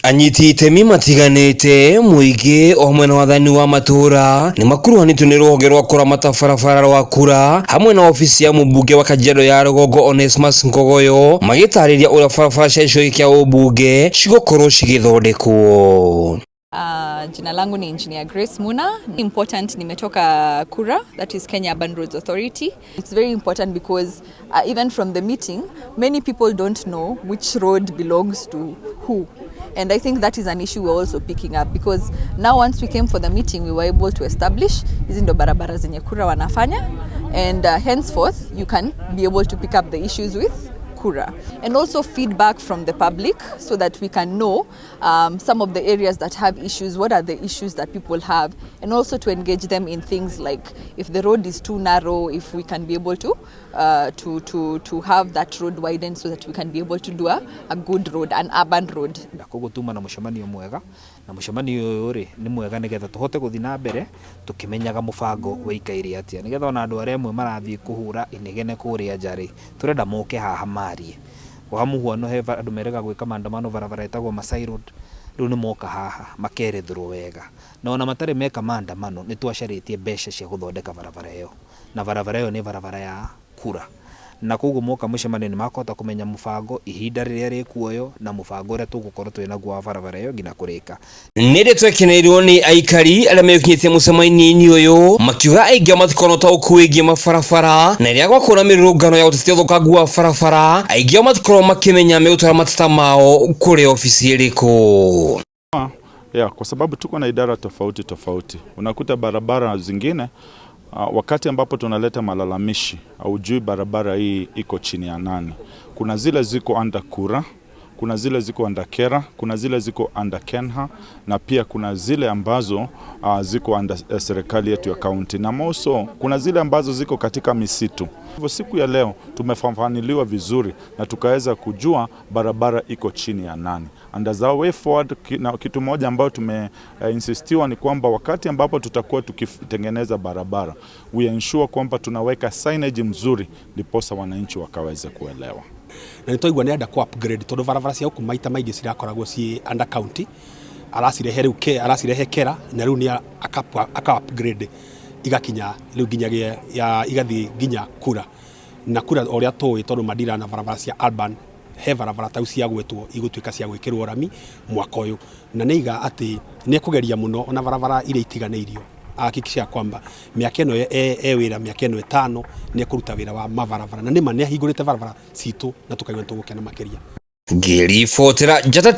Anyiti itemi matiganite Muingi o mwena wathani wa matura ni makuruhanitio ni Ruhonge Rwa Kura Rwa Kura hamwe na ofisi ya mubunge wa Kajiado ya Rugongo Onesmus Ngogoyo magitariria uria barabara cia gicungi kia ubunge cigukorwo cigithondekwo. Jina langu ni Engineer Grace Muna. Important nimetoka Kura, that is Kenya Urban Roads Authority. It's very important because even from the meeting, many people don't know which road belongs to who. And I think that is an issue we're also picking up because now once we came for the meeting, we were able to establish hizi ndo barabara zenye Kura wanafanya, and henceforth you can be able to pick up the issues with Kura, and also feedback from the public so that we can know some of the areas that have issues, what are the issues that people have, and also to engage them in things like if the road is too narrow, if we can be able to have that road widened so that we can be able to do a good road, an urban road. Ndakugutuma na mucemanio mwega na mucemanio uyu ri ni mwega nigetha tuhote guthi na mbere tukimenyaga mubango weikaire atia nigetha ona andu aria mwe marathii kuhura inegene kuria njari turenda moke haha marie wa muhuano he andu merega gwika maandamano barabara etagwo Masai Road riu ni moka haha makerethirwo wega na ona matare meka maandamano ni twacaritie mbeca cia guthondeka barabara iyo na barabara iyo ni barabara ya Kura na koguo moka mucemanio ni makota kumenya mubango ihinda riria rikuoyo na mubango uria tugukorwo twina gwa barabara iyo ngina kurika nire twekeneirwo ni aikari aria mekinyite mucemanio-ini uyu makiuga aingi matikono ta ukuingi mabarabara na iria gwakona mirurungano ya utetia thukangu wa barabara aingi matikono makimenya megutwara mateta mao kuri ofisi iriku. Kwa sababu tuko na idara tofauti. Unakuta barabara zingine wakati ambapo tunaleta malalamishi haujui barabara hii iko chini ya nani. Kuna zile ziko under Kura, kuna zile ziko under Kera, kuna zile ziko under Kenha, na pia kuna zile ambazo ziko under serikali yetu ya county, na also kuna zile ambazo ziko katika misitu. Hivyo siku ya leo tumefafaniliwa vizuri na tukaweza kujua barabara iko chini ya nani. And as a way forward, kitu moja ambayo tumeinsistiwa ni kwamba wakati ambapo tutakuwa tukitengeneza barabara, we ensure kwamba tunaweka signage mzuri ndiposa wananchi wakaweze kuelewa. Na nitoigwa ni enda ku upgrade tondu barabara cia huku maita maingi cirakoragwo ci under county arasirehe Kera na riu ni aka upgrade igakinya riu nginya igathi nginya Kura na Kura oria toy tondu madira na barabara cia urban he barabara tau cia gwetwo igutwika cia gwikirwo rami mwaka uyu na niga ati ni kugeria muno ona barabara ile itiganeirio akikisha kwamba miaka eno wira miaka eno 5 ni kuruta wira wa mabarabara na nima ni ahingurite barabara citu na tukagwa tugukena makeria Ngiri fotera Njata